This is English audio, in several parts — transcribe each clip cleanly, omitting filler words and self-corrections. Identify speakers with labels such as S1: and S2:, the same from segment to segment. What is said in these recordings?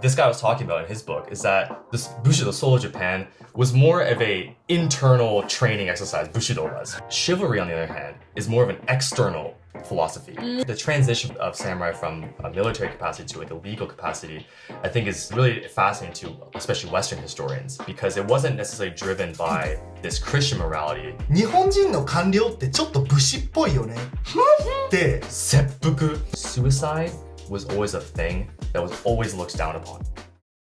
S1: this guy was talking about in his book is that this bushido, soul of Japan, was more of a internal training exercise. Bushido was. Chivalry, on the other hand, is more of an external philosophy. The transition of samurai from a military capacity to like a legal capacity, I think is really fascinating to especially Western historians because it wasn't necessarily driven by this Christian morality.
S2: 日本人の官僚ってちょっと武士っぽいよね。で、
S1: 切腹 Suicide was always a thing that was always looked down upon.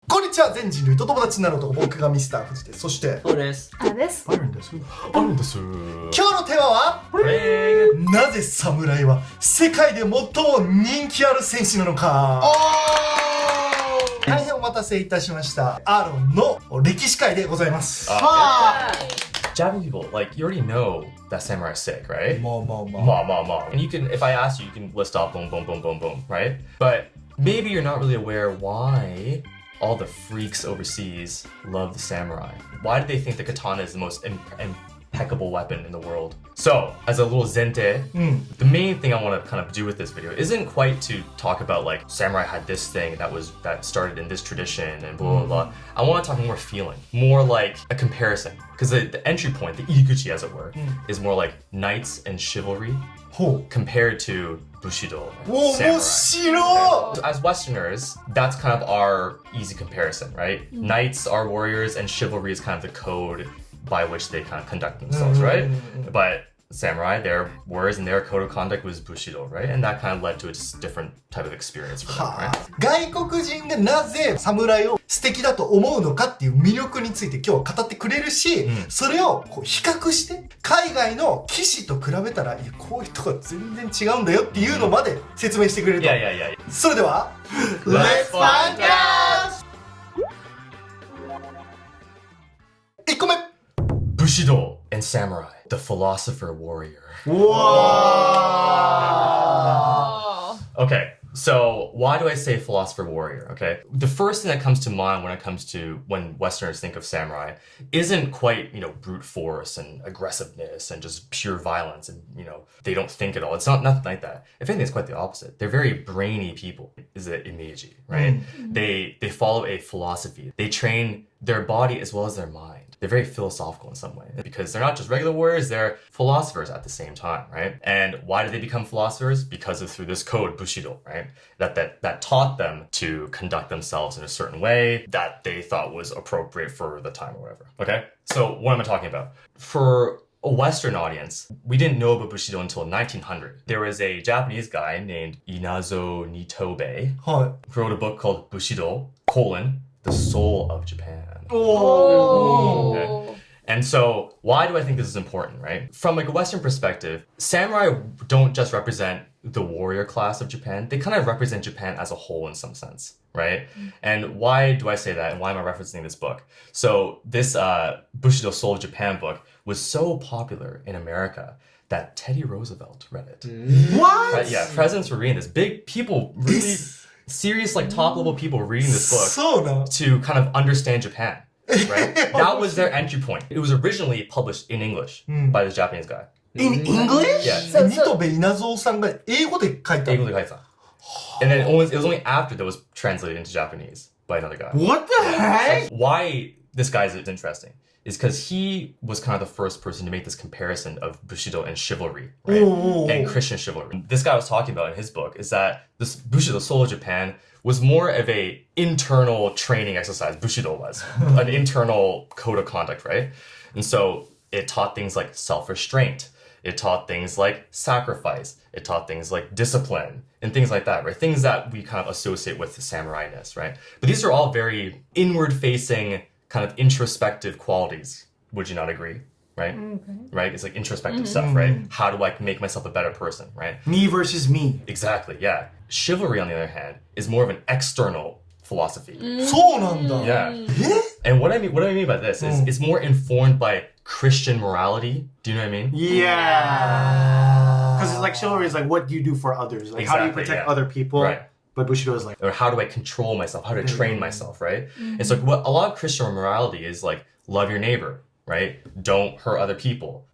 S2: こんにちは、全人類と友達になる男、僕がミスター富士です。そして、
S3: そうです。
S4: あれです。
S2: あるんです。
S1: あるんです。
S2: 今日のテーマは、なぜ侍は世界で最も人気ある戦士なのか。大変お待たせいたしました。アーロンの歴史会でございます。
S1: Japanese people, like, you already know that samurai is sick, right?
S2: Ma.
S1: And you can, if I ask you, you can list off boom, boom, boom, boom, boom, right? But maybe you're not really aware why all the freaks overseas love the samurai. Why do they think the katana is the most impeccable weapon in the world? So, as a little zente, the main thing I want to kind of do with this video isn't quite to talk about like samurai had this thing that started in this tradition and blah blah blah. I want to talk more feeling, more like a comparison, because the entry point, the irikuchi as it were, is more like knights and chivalry compared to bushido and samurai. So as Westerners, that's kind of our easy comparison, right? Knights are warriors and chivalry is kind of the code by which they kind of conduct themselves, right? But samurai, their words and their code of conduct was bushido, right? And that kind of led to a different type of experience for them, right?
S2: 外国人がなぜ侍を素敵だと思うのかっていう魅力について今日は語ってくれるし、それをこう比較して海外の騎士と比べたらいやこういうとこ全然違うんだよっていうのまで説明してくれると。それでは Let's find out! 1個目
S1: Bushido and samurai, the philosopher warrior.
S2: Wow.
S1: Okay, so why do I say philosopher warrior? Okay, the first thing that comes to mind when Westerners think of samurai isn't quite, brute force and aggressiveness and just pure violence and, they don't think at all. It's nothing like that. If anything, it's quite the opposite. They're very brainy people, is the image, right? They follow a philosophy. They train their body as well as their mind. They're very philosophical in some way because they're not just regular warriors, they're philosophers at the same time, right? And why did they become philosophers? Because of through this code, bushido, right? That taught them to conduct themselves in a certain way that they thought was appropriate for the time or whatever, okay? So what am I talking about? For a Western audience, we didn't know about bushido until 1900. There was a Japanese guy named Inazo Nitobe who wrote a book called Bushido, the Soul of Japan. Okay. And so why do I think this is important, right? From like a Western perspective, samurai don't just represent the warrior class of Japan. They kind of represent Japan as a whole in some sense, right? And why do I say that? And why am I referencing this book? So this Bushido Soul of Japan book was so popular in America that Teddy Roosevelt read it.
S2: What?
S1: Yeah, presidents were reading this. Big people really... serious, like top-level people reading this book to kind of understand Japan, right? That was their entry point. It was originally published in English by this Japanese guy.
S2: In English?
S1: Yeah.
S2: ニトベ稲造さんが英語で書いた。
S1: And then it was only after that was translated into Japanese by another guy.
S3: What the heck?
S1: Why this guy is interesting is because he was kind of the first person to make this comparison of bushido and chivalry, right? And Christian chivalry. This guy was talking about in his book is that this bushido, soul of Japan, was more of a internal training exercise. Bushido was an internal code of conduct, right? And so it taught things like self-restraint. It taught things like sacrifice. It taught things like discipline and things like that, right? Things that we kind of associate with the samurai-ness, right? But these are all very inward-facing kind of introspective qualities. Would you not agree? Right? Right? It's like introspective stuff, right? How do I make myself a better person, right?
S2: Me versus me.
S1: Exactly, yeah. Chivalry, on the other hand, is more of an external philosophy.
S2: そうなんだ。
S1: Yeah. And what I mean by this is it's more informed by Christian morality. Do you know what I mean?
S3: Yeah. Because it's like chivalry is like what do you do for others? Like how do you protect other people?
S1: Right.
S3: But Bushido is like,
S1: or how do I control myself? How do I train myself, right? It's like what a lot of Christian morality is like love your neighbor, right? Don't hurt other people.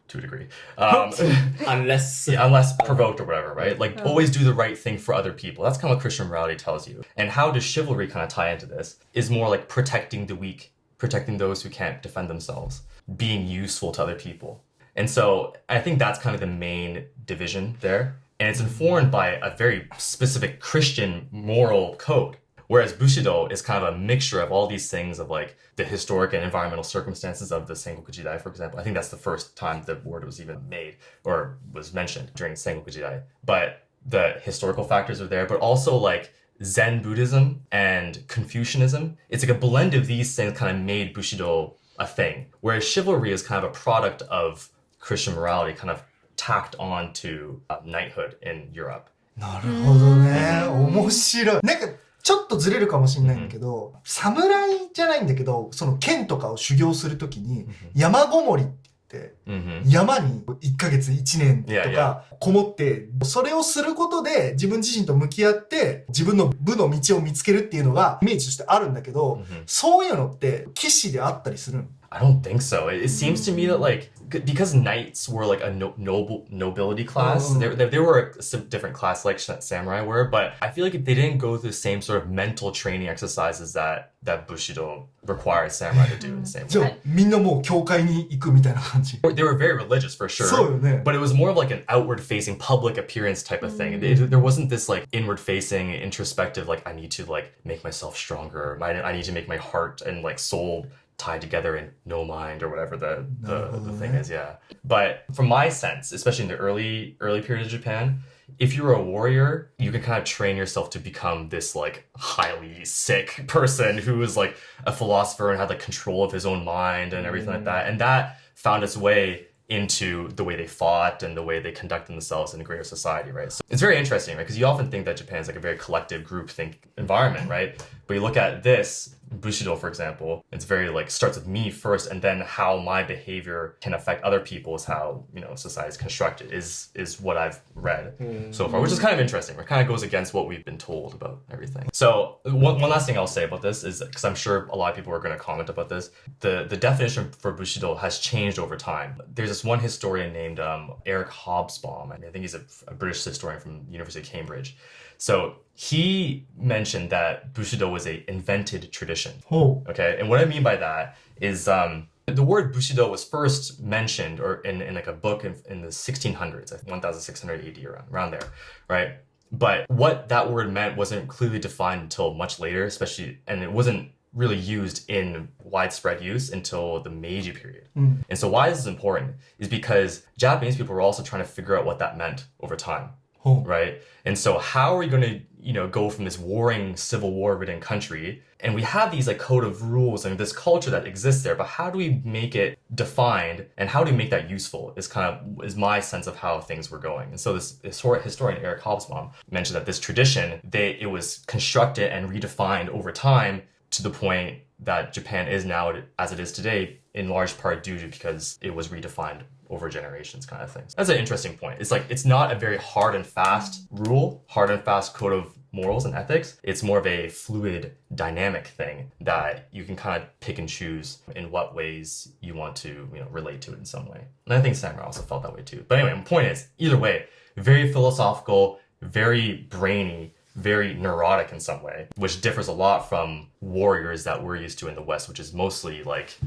S1: to a degree.
S4: Unless
S1: Yeah, unless provoked or whatever, right? Like always do the right thing for other people. That's kind of what Christian morality tells you. And how does chivalry kind of tie into this? Is more like protecting the weak, protecting those who can't defend themselves, being useful to other people. And so I think that's kind of the main division there. And it's informed by a very specific Christian moral code. Whereas bushido is kind of a mixture of all these things of like the historic and environmental circumstances of the Sengoku Jidai, for example. I think that's the first time the word was even made or was mentioned during Sengoku Jidai. But the historical factors are there, but also like Zen Buddhism and Confucianism. It's like a blend of these things kind of made bushido a thing. Whereas chivalry is kind of a product of Christian morality kind of tacked on to knighthood in Europe.
S2: なるほどね。面白い。なんか、ちょっとずれるかもしれないんだけど、侍じゃないんだけど、その剣とかを修行するときに、山ごもりって言って、山に1ヶ月1年とかこもって、それをすることで自分自身と向き合って自分の部の道を見つけるっていうのがイメージとしてあるんだけど、そういうのって騎士であったりするの？
S1: I don't think so. It seems to me that like because knights were like a nobility class, they were a different class like samurai were, but I feel like they didn't go through the same sort of mental training exercises that bushido required samurai to do in the same way.
S2: じゃあみんなもう教会に行くみたいな感じ。
S1: They were very religious for sure,
S2: そうよね。
S1: but it was more of like an outward facing public appearance type of thing. There wasn't this like inward facing introspective like I need to like make myself stronger. I need to make my heart and like soul tied together in no mind or whatever the thing is, yeah. But from my sense, especially in the early period of Japan, if you were a warrior, you can kind of train yourself to become this like highly sick person who was like a philosopher and had like control of his own mind and everything like that. And that found its way into the way they fought and the way they conduct themselves in a greater society, right? So it's very interesting, right? Because you often think that Japan is like a very collective groupthink environment, right? But you look at this, bushido, for example, it's very like starts with me first, and then how my behavior can affect other people is how, you know, society is constructed, is what I've read so far, which is kind of interesting. It kind of goes against what we've been told about everything. So one last thing I'll say about this is, because I'm sure a lot of people are going to comment about this, the definition for bushido has changed over time. There's this one historian named Eric Hobsbawm. I think he's a British historian from the University of Cambridge. So he mentioned that bushido was a invented tradition.
S2: Oh.
S1: Okay, and what I mean by that is the word bushido was first mentioned or in like a book in the 1600s, 1600 AD around there, right? But what that word meant wasn't clearly defined until much later, especially, and it wasn't really used in widespread use until the Meiji period. And so why this is important is because Japanese people were also trying to figure out what that meant over time. Right? And so how are we going to, you know, go from this warring, civil war-ridden country, and we have these like code of rules and this culture that exists there, but how do we make it defined and how do we make that useful is my sense of how things were going. And so this historian Eric Hobsbawm mentioned that this tradition, it was constructed and redefined over time to the point that Japan is now as it is today, in large part due to because it was redefined over generations kind of things. That's an interesting point. It's like, it's not a very hard and fast rule, hard and fast code of morals and ethics. It's more of a fluid, dynamic thing that you can kind of pick and choose in what ways you want to, you know, relate to it in some way. And I think samurai also felt that way too. But anyway, my point is, either way, very philosophical, very brainy, very neurotic in some way, which differs a lot from warriors that we're used to in the West, which is mostly like,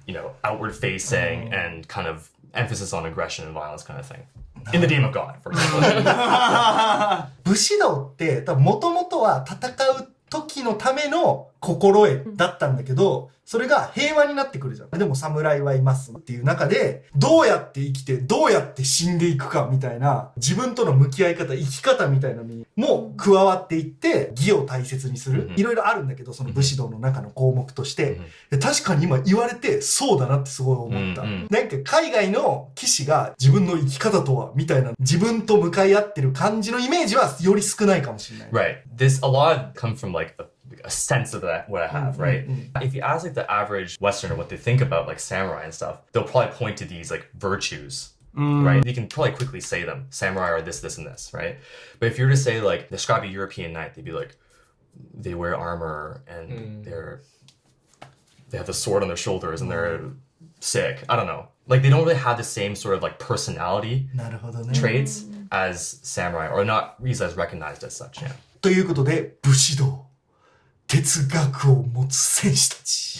S1: you know, outward facing and kind of emphasis on aggression and violence kind of thing. In the name of God, for example.
S2: 武士道ってもともとは戦う時のための心得だったんだけど、それが平和になってくるじゃん。でも侍はいますっていう中で、どうやって生きて、どうやって死んでいくかみたいな、自分との向き合い方、生き方みたいなのにも加わっていって、義を大切にする。いろいろあるんだけど、その武士道の中の項目として、確かに今言われてそうだなってすごい思った。なんか海外の騎士が自分の生き方とはみたいな、自分と向かい合ってる感じのイメージはより少ないかもしれない。
S1: Right. A lot comes from like a sense of that, what I have, right? If you ask like the average Westerner what they think about like samurai and stuff, they'll probably point to these like virtues, right? You can probably quickly say them. Samurai are this, this, and this, right? But if you were to say like, describe a European knight, they'd be like, they wear armor and they have the sword on their shoulders and they're sick. I don't know. Like they don't really have the same sort of like personality
S2: なるほどね。
S1: traits as samurai, or not as recognized as such. Yeah.
S2: ということで、武士道。哲学を持つ戦士たち。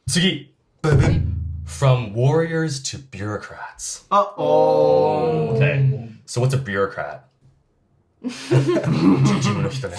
S1: 次.
S2: ブブン
S1: From warriors to bureaucrats.
S3: Uh-oh.
S1: Okay. So what's a bureaucrat?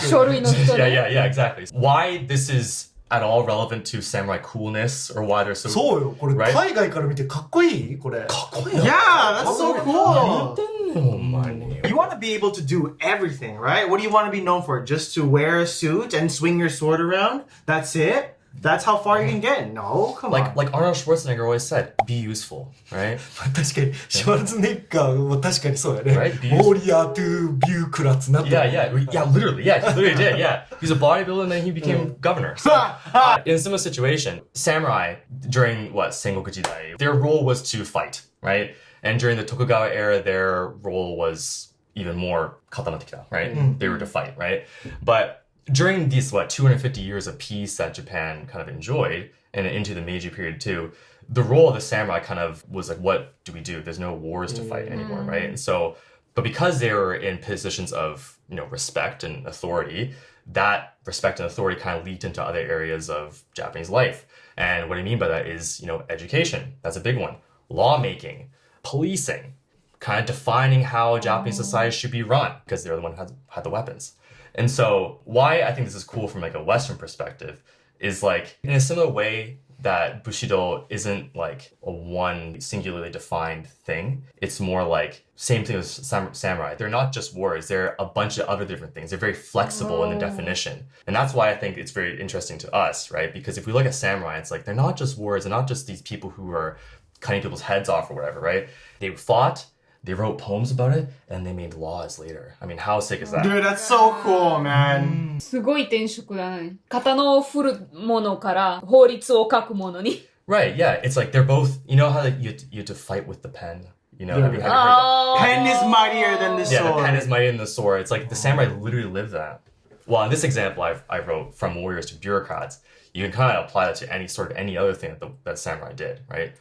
S5: 書類の人
S1: Yeah,
S5: ね。
S1: yeah, yeah, exactly. Why this is at all relevant to samurai coolness, or why they're so...
S2: そうよ。これ、
S1: Right?
S2: 海外から見てかっこいいこれ。かっこいい
S3: Yeah, that's so cool.
S1: money.
S3: You want to be able to do everything, right? What do you want to be known for? Just to wear a suit and swing your sword around? That's it? That's how far you can get? No, come on.
S1: Like Arnold Schwarzenegger always said, be useful, right?
S2: 確かに、シュワルツェネッガーは確かにそうやね。
S1: Right?
S2: ウォーリアートゥビュークラッツなって。
S1: Yeah, literally. Yeah, he literally did. Yeah, he's a bodybuilder and then he became governor. So, in a similar situation, samurai during Sengoku Jidai, their role was to fight, right? And during the Tokugawa era, their role was even more katana-tekita, right? They were to fight, right? But during these 250 years of peace that Japan kind of enjoyed, and into the Meiji period too, the role of the samurai kind of was like, what do we do? There's no wars to fight anymore, right? And so, but because they were in positions of, respect and authority, that respect and authority kind of leaked into other areas of Japanese life. And what I mean by that is, education. That's a big one. Lawmaking, policing, kind of defining how Japanese society should be run, because they're the one who had the weapons. And so why I think this is cool from like a Western perspective is like in a similar way that bushido isn't like a one singularly defined thing. It's more like same thing as samurai. They're not just warriors. They're a bunch of other different things. They're very flexible in the definition. And that's why I think it's very interesting to us, right? Because if we look at samurai, it's like they're not just warriors. They're not just these people who are cutting people's heads off or whatever, right? They fought, they wrote poems about it, and they made laws later. I mean, how sick is that?
S3: Dude, that's so cool, man.
S5: すごい転職だね。刀を振るものから法律を書くものに。
S1: Right, yeah. It's like they're both, you know how like you have to fight with the pen? You know, have you heard that?
S5: あー
S3: Pen is mightier than the
S1: Yeah,
S3: sword.
S1: the pen is mightier than the sword. It's like the samurai literally lived that. Well, in this example I wrote from warriors to bureaucrats, you can kind of apply that to any other thing that samurai did, right?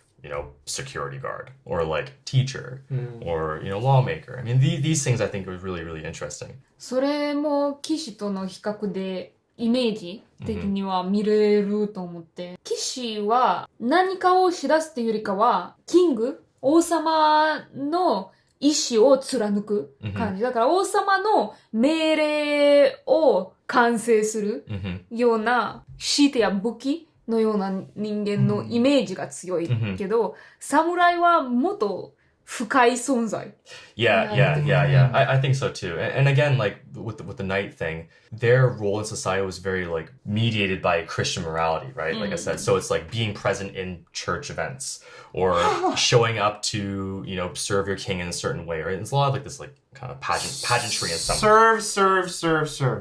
S1: Security guard, or like teacher, or, lawmaker. I mean, these things I think are really, really interesting.
S5: それも騎士との比較でイメージ的には見れると思って。騎士は何かをしだすっていうよりかは、キング、王様の意志を貫く感じ。だから王様の命令を完成するようなシートや武器のような人間のイメージが強いけど、侍はもっと深い存在。
S1: Yeah. I think so too. And again, like with the knight thing, their role in society was very like mediated by Christian morality, right? Like I said, so it's like being present in church events or showing up to, serve your king in a certain way, right? It's a lot of like this like kind of pageantry and stuff.
S3: Serve.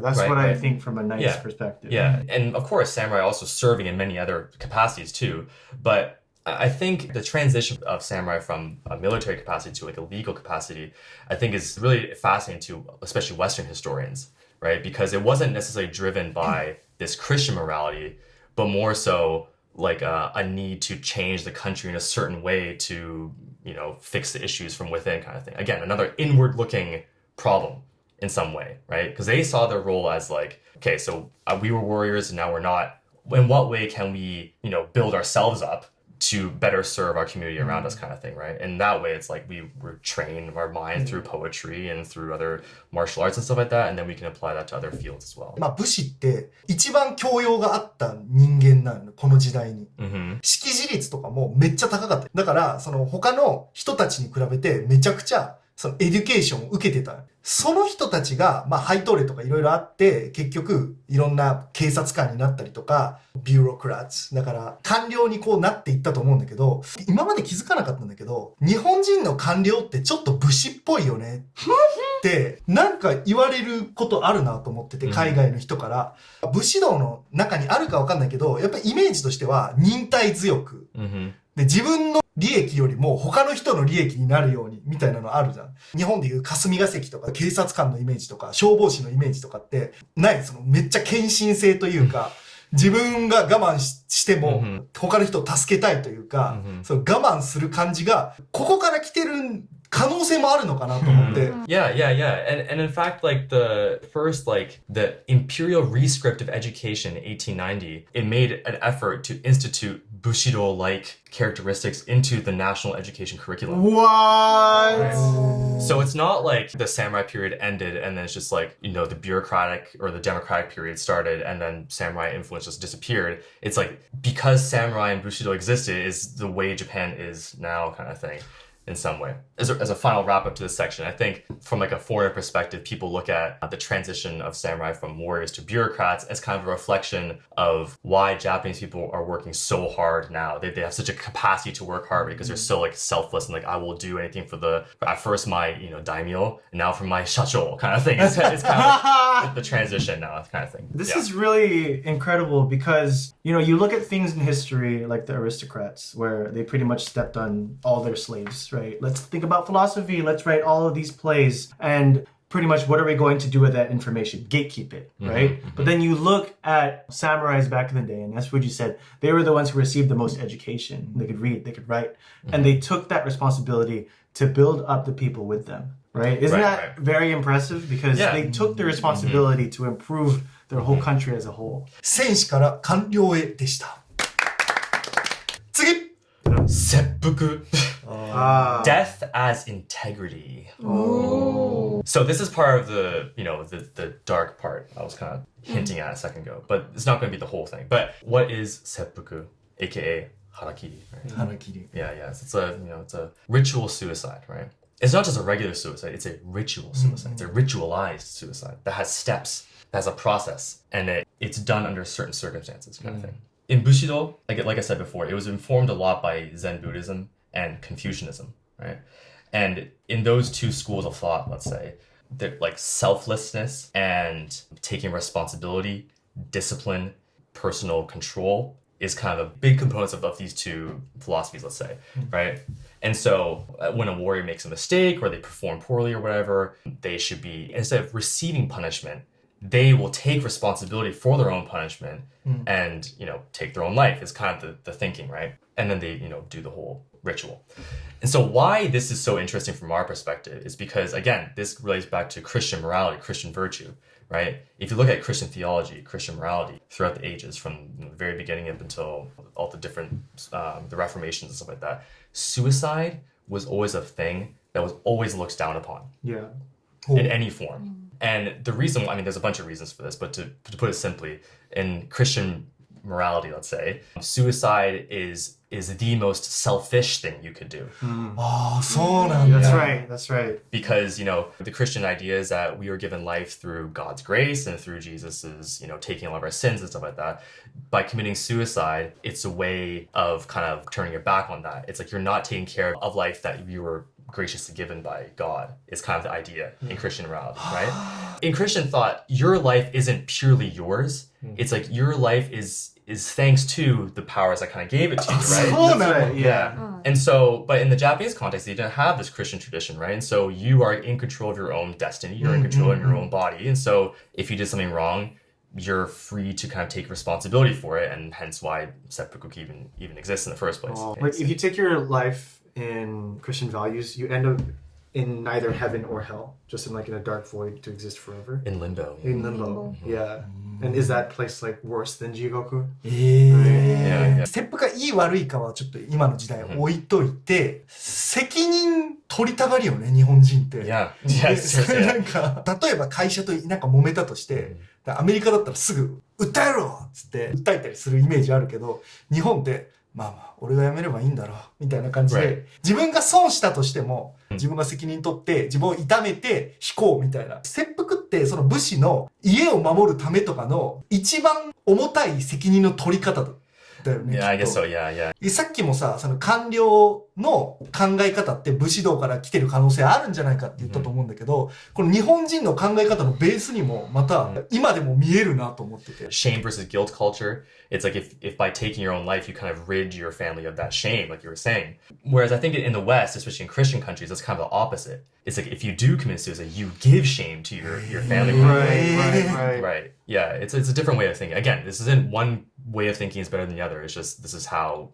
S3: That's
S1: Right,
S3: what I
S1: right.
S3: think from a knight's perspective.
S1: Yeah, and of course, samurai also serving in many other capacities too. But I think the transition of samurai from a military capacity to like a legal capacity, I think is really fascinating to especially Western historians, right? Because it wasn't necessarily driven by this Christian morality, but more so like a need to change the country in a certain way to, fix the issues from within kind of thing. Again, another inward-looking problem in some way, right? Because they saw their role as like, okay, so we were warriors and now we're not. In what way can we, build ourselves up to better serve our community around us kind of thing, right? And that way it's like we were trained our mind through poetry and through other martial arts and stuff like that, and then we can apply that to other fields as well.
S2: 武士って一番教養があった人間なの、この時代に。識字率とかもめっちゃ高かった。だから、他の人たちに比べてめちゃくちゃ、エデュケーションを受けてた。その人たちが、ハイトーレとかいろいろあって、結局、いろんな警察官になったりとか、bureaucrats。だから、官僚にこうなっていったと思うんだけど、今まで気づかなかったんだけど、日本人の官僚ってちょっと武士っぽいよね。ってなんか言われることあるなと思ってて、海外の人から。武士道の中にあるかわかんないけど、やっぱりイメージとしては忍耐強く。で、自分の利益よりも他の人の利益になるようにみたいなのあるじゃん。日本でいう霞が関とか警察官のイメージとか消防士のイメージとかってない。めっちゃ献身性というか、自分が我慢しても、他の人を助けたいというか、その我慢する感じが、ここから来てる可能性もあるのかなと思って。
S1: Yeah. And in fact, like the first, like the imperial rescript of education in 1890, it made an effort to institute bushido-like characteristics into the national education curriculum.
S3: What?
S1: So it's not like the samurai period ended and then it's just like, you know, the bureaucratic or the democratic period started and then samurai influence just disappeared. It's like because samurai and bushido existed is the way Japan is now kind of thing. In some way. As a final wrap up to this section, I think from like a foreigner perspective, people look at the transition of samurai from warriors to bureaucrats as kind of a reflection of why Japanese people are working so hard now. They have such a capacity to work hard because they're so like selfless and like I will do anything for at first my daimyo and now for my shacho kind of thing. It's kind of like the transition now kind of thing.
S3: This is really incredible because you look at things in history like the aristocrats where they pretty much stepped on all their slaves. Right? Let's think about philosophy. Let's write all of these plays. And pretty much what are we going to do with that information? Gatekeep it, right? But then you look at samurais back in the day, and as Fuji said, they were the ones who received the most education. They could read, they could write. And they took that responsibility to build up the people with them, right? Isn't that very impressive? Because they took the responsibility to improve their whole country as a whole.
S2: 戦士から官僚へでした。次
S1: Seppuku. Death as integrity. So this is part of the dark part I was kind of hinting at a second ago, but it's not going to be the whole thing. But what is seppuku, aka harakiri? Right?
S2: Harakiri.
S1: Yeah. It's a ritual suicide, right? It's not just a regular suicide; it's a ritual suicide. It's a ritualized suicide that has steps, that has a process, and it's done under certain circumstances, kind of thing. In Bushido, like I said before, it was informed a lot by Zen Buddhism and Confucianism, right? And in those two schools of thought, let's say, like selflessness and taking responsibility, discipline, personal control is kind of a big components of these two philosophies, let's say, right? And so when a warrior makes a mistake or they perform poorly or whatever, they should be, instead of receiving punishment, they will take responsibility for their own punishment and, take their own life is kind of the thinking, right? And then they, do the whole ritual. And so why this is so interesting from our perspective is because, again, this relates back to Christian morality, Christian virtue, right? If you look at Christian theology, Christian morality throughout the ages, from the very beginning up until all the different, the Reformations and stuff like that, suicide was always a thing that was always looked down upon.
S3: Yeah.
S1: In any form. And the reason, there's a bunch of reasons for this, but to put it simply, in Christian morality, let's say, suicide is the most selfish thing you could do.
S2: ああ、そうなんだ。
S3: That's right.
S1: Because, the Christian idea is that we are given life through God's grace and through Jesus's, taking all of our sins and stuff like that. By committing suicide, it's a way of kind of turning your back on that. It's like you're not taking care of life that you were graciously given by God is kind of the idea in Christian morality, right? In Christian thought, your life isn't purely yours. It's like your life is thanks to the powers that kind of gave it to you, right?
S3: That's right. Yeah.
S1: And so, but in the Japanese context, they didn't have this Christian tradition, right? And so you are in control of your own destiny. You're in control of your own body. And so if you did something wrong, you're free to kind of take responsibility for it. And hence why seppuku even exists in the first place.
S3: Like if you take your life in Christian values, you end up in neither heaven or hell, just in a dark void to exist forever.
S1: In limbo.
S3: In limbo. Yeah. And is that place worse than Jigoku?
S2: ステップがいい悪いかはちょっと今の時代置いといて、責任取りたがりよね、日本人って。
S1: Yeah.
S2: それなんか、例えば会社となんか揉めたとして、アメリカだったらすぐ訴えろっつって訴えたりするイメージあるけど、日本ってまあ俺が辞めればいいんだろうみたいな感じで、自分が損したとしても自分が責任取って自分を痛めて引こうみたいな。切腹ってその武士の家を守るためとかの一番重たい責任の取り方だよね。
S1: Yeah, I guess so. Yeah.
S2: さっきもさ、その官僚の考え方って武士道から来てる可能性あるんじゃないかって言ったと思うんだけど、この日本人の考え方のベースにもまた今でも見えるなと思ってて。
S1: Shame versus guilt culture. It's like if by taking your own life, you kind of rid your family of that shame, like you were saying. Whereas I think in the West, especially in Christian countries, that's kind of the opposite. It's like if you do commit suicide, you give shame to your family. Right. Yeah, it's a different way of thinking. Again, this isn't one way of thinking is better than the other. It's just this is how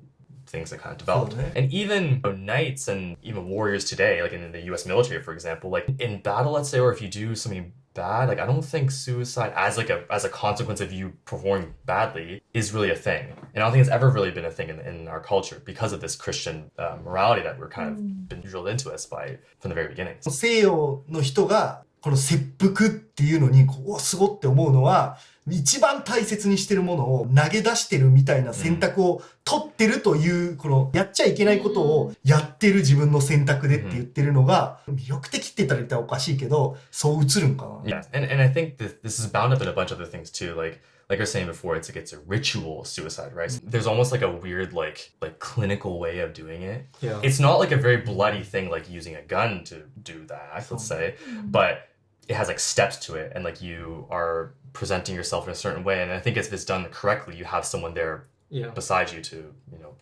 S1: things are kind of developed. And even knights and even warriors today, like in the US military, for example, like in battle, let's say, or if you do something bad, like I don't think suicide as a consequence of you performing badly is really a thing. And I don't think it's ever really been a thing in our culture because of this Christian morality that we're kind of been drilled into us from the very beginning.
S2: 西洋の人がこの切腹っていうのにこうすごって思うのは、一番大切にしてるものを投げ出してるみたいな選択を取ってるという、このやっちゃいけないことをやってる自分の選択でって言ってるのが魅力的って言ったらおかしいけど、そう映るんかな。
S1: Yeah, and I think this is bound up in a bunch of other things too, like I was saying before, it's a ritual suicide, right? There's almost like a weird like clinical way of doing it.
S4: Yeah.
S1: It's not like a very bloody thing like using a gun to do that, let's say, but it has like steps to it, and like you are presenting yourself in a certain way, and I think if it's done correctly, you have someone there beside you to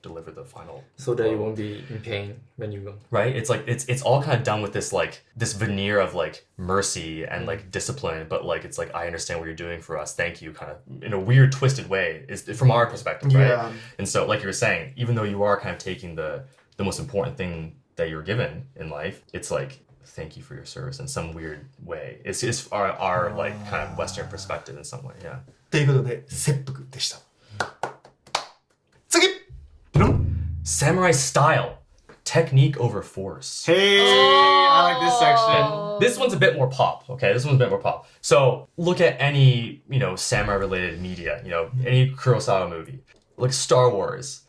S1: deliver the final,
S4: so that you won't be in pain when you go.
S1: Right? It's like it's all kind of done with this like this veneer of like mercy and like discipline, but like it's like I understand what you're doing for us, thank you, kind of in a weird twisted way is from our perspective, right? And so like you were saying, even though you are kind of taking the most important thing that you're given in life, it's like thank you for your service in some weird way. It's our like kind of Western perspective in some way, yeah.
S2: ということで切腹でした。次。
S1: Samurai style, technique over force.
S3: Hey, I like this section.
S1: This one's a bit more pop, okay? This one's a bit more pop. So look at any, samurai-related media, any Kurosawa movie, like Star Wars,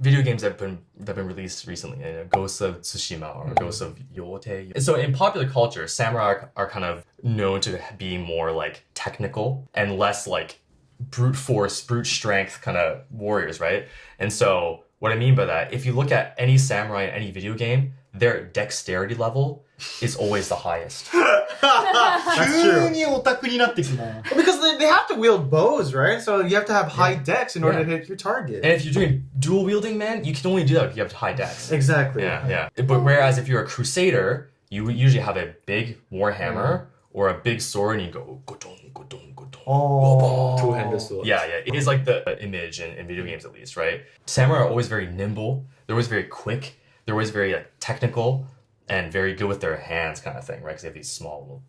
S1: video games that have been released recently, Ghosts of Tsushima or Ghosts of Yote. And so in popular culture, samurai are kind of known to be more like technical and less like brute force, brute strength kind of warriors, right? And so what I mean by that, if you look at any samurai in any video game, their dexterity level is always the highest.
S2: That's 急にオタクになってきたな。
S3: Because they have to wield bows, right? So you have to have high dex in order to hit your target.
S1: And if you're doing dual wielding, man, you can only do that if you have high dex.
S3: Exactly.
S1: Yeah. But whereas if you're a crusader, you usually have a big warhammer or a big sword and you go godong, godong, godong.
S4: Two-handed sword.
S1: Yeah. It is like the image in video games at least, right? Samurai are always very nimble. They're always very quick. They're always very like technical and very good with their hands kind of thing, right? Because they have these small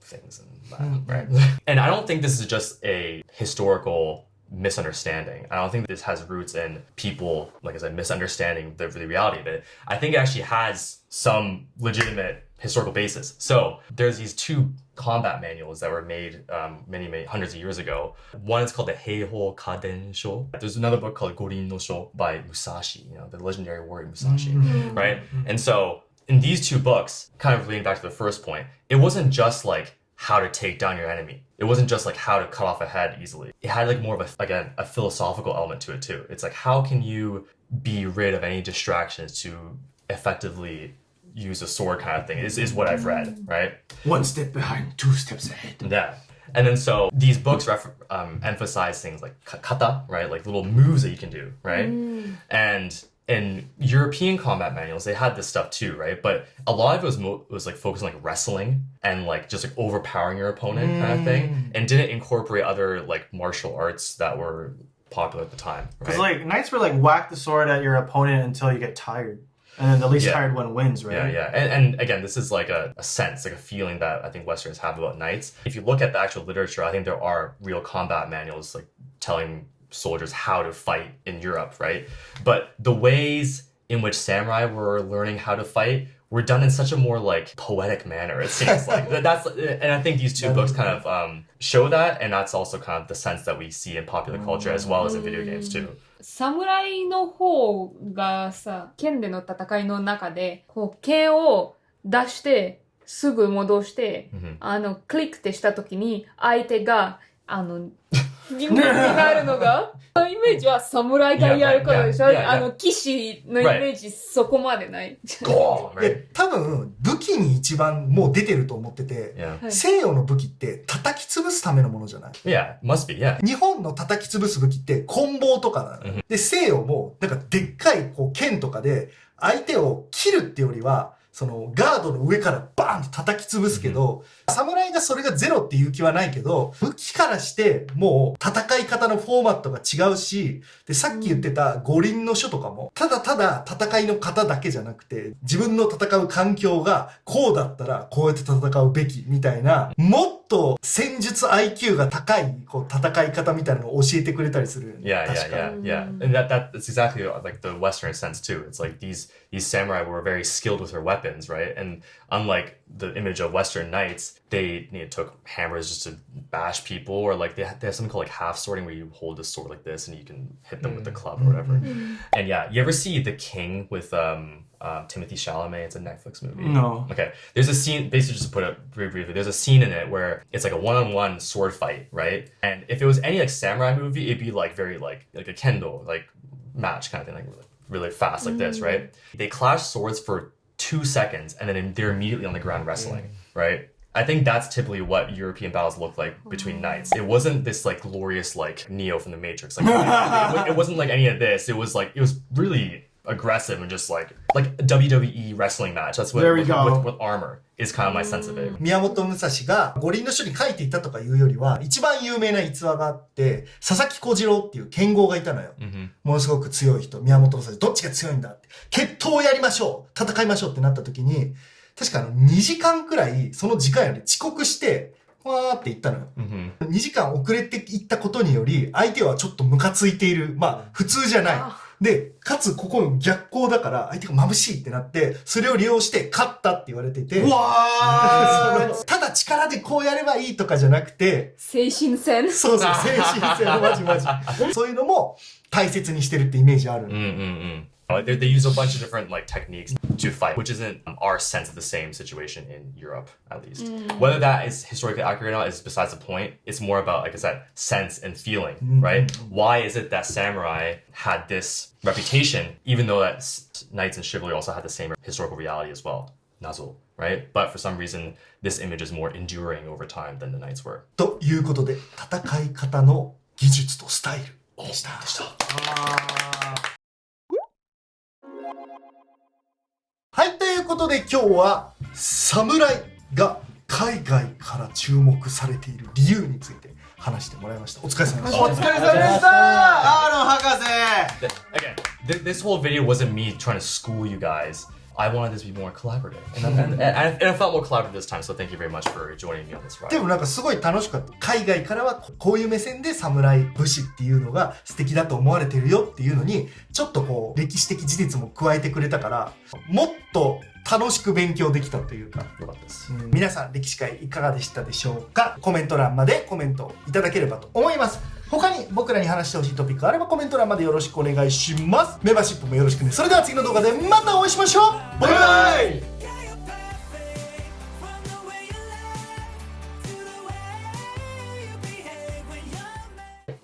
S1: things and that, right? And I don't think this is just a historical misunderstanding. I don't think this has roots in people, like I said, misunderstanding the reality of it. I think it actually has some legitimate historical basis. So there's these two combat manuals that were made many hundreds of years ago. One is called the Heiho Kaden Sho. There's another book called Gorin no Sho by Musashi, the legendary warrior Musashi, right? And so in these two books, kind of relating back to the first point, it wasn't just like how to take down your enemy. It wasn't just like how to cut off a head easily. It had like more of a philosophical element to it too. It's like how can you be rid of any distractions to effectively use a sword kind of thing is what I've read, right?
S3: One step behind, two steps ahead.
S1: Yeah. And then so these books emphasize things like kata, right? Like little moves that you can do, right? And in European combat manuals, they had this stuff too, right? But a lot of it was like focused on like wrestling and like just like overpowering your opponent kind of thing, and didn't incorporate other like martial arts that were popular at the time, right?
S3: Because like knights were like whack the sword at your opponent until you get tired. And then the least tired one wins, right?
S1: Yeah. And again, this is like a sense, like a feeling that I think Westerners have about knights. If you look at the actual literature, I think there are real combat manuals like telling soldiers how to fight in Europe, right? But the ways in which samurai were learning how to fight were done in such a more like poetic manner, it seems like. And I think these two books kind of show that, and that's also kind of the sense that we see in popular culture as well as in video games too.
S5: 侍の方がさ、剣での戦いの中で、こう、剣を出して、すぐ戻して、クリックってした時に、相手が、疑問になるのが、イメージは侍がやることでしょ
S1: Yeah, yeah, yeah.
S5: 騎士のイメージそこまでない。
S1: Go on,
S2: で
S1: right?
S2: 多分武器に一番もう出てると思ってて、
S1: Yeah.
S5: はい
S2: 西洋の武器って叩き潰すためのものじゃない。
S1: Yeah, must be, yeah.
S2: 日本の叩き潰す武器って棍棒とかなの、で西洋もなんかでっかいこう剣とかで相手を切るってよりはそのガードの上からバーンと叩き潰すけど、侍がそれがゼロっていう気はないけど、武器からしてもう戦い方のフォーマットが違うし、でさっき言ってた五輪の書とかもただただ戦いの型だけじゃなくて、自分の戦う環境がこうだったらこうやって戦うべきみたいな、もっと戦術 IQ が高いこう戦い方みたいなのを教えてくれたりする。
S1: Yeah,
S2: 確か
S1: yeah, yeah, yeah. And that's exactly like the Western sense too. It's like these samurai were very skilled with their weapons, right? And unlike the image of Western knights, they took hammers just to bash people, or like they have something called like half swording where you hold the sword like this and you can hit them with the club or whatever. And yeah, you ever see The King with Timothy Chalamet? It's a Netflix movie.
S3: No.
S1: Okay. There's a scene, basically just to put it very briefly, there's a scene in it where it's like a one-on-one sword fight, right? And if it was any like samurai movie, it'd be like very like a kendo, like match kind of thing, like really fast like this, right? They clash swords for 2 seconds and then they're immediately on the ground wrestling, right? I think that's typically what European battles look like between knights. It wasn't this like glorious like Neo from the Matrix. Like it wasn't like any of this. It was really aggressive and just like a WWE wrestling match. That's what
S3: There we go.
S1: with armor is kind of my sense of it.
S2: 宮本武蔵が五輪の書に書いていたとかいうよりは、一番有名な逸話があって、佐々木小次郎っていう剣豪がいたのよ。ものすごく強い人。宮本武蔵、どっちが強いんだって。決闘をやりましょう、戦いましょうってなった時に、確か2時間くらいその時間より遅刻して、わーって言ったのよ。2時間遅れていったことにより、相手はちょっとムカついている。まあ、普通じゃない。で、かつここ逆光だから相手が眩しいってなって、それを利用して勝ったって言われてて、ただ力でこうやればいいとかじゃなくて、
S5: 精神戦。
S2: そうそう、精神戦、マジマジ。そういうのも大切にしてるってイメージある。
S1: They use a bunch of different like techniques to fight, which isn't our sense of the same situation in Europe, at least. Whether that is historically accurate or not is besides the point. It's more about, like I said, sense and feeling, right? Why is it that samurai had this reputation, even though that knights and chivalry also had the same historical reality as well? Nazo, right? But for some reason, this image is more enduring over time than the knights were.
S2: ということで、戦い方の技術とスタイルでした。はい、ということで今日は侍が海外から注目されている理由について話してもらいました。お疲れ様でした。
S3: お疲れ様でしたアーロン博士
S1: Again, this whole video wasn't me trying to school you guys. I wanted this to be more collaborative. And I felt more collaborative this time, so thank you very much for joining me on this ride.
S2: でもなんかすごい楽しかった。海外からはこういう目線で侍武士っていうのが素敵だと思われてるよっていうのに、ちょっとこう歴史的事実も加えてくれたから、もっと楽しく勉強できたというか、皆さん歴史会いかがでしたでしょうか。コメント欄までコメントをいただければと思います。他に僕らに話してほしいトピックあればコメント欄までよろしくお願いします。メンバーシップもよろしくね。それでは次の動画でまたお会いしましょう。バイバイ。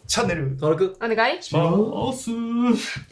S2: チャンネル
S4: 登録
S5: お願い。
S2: します。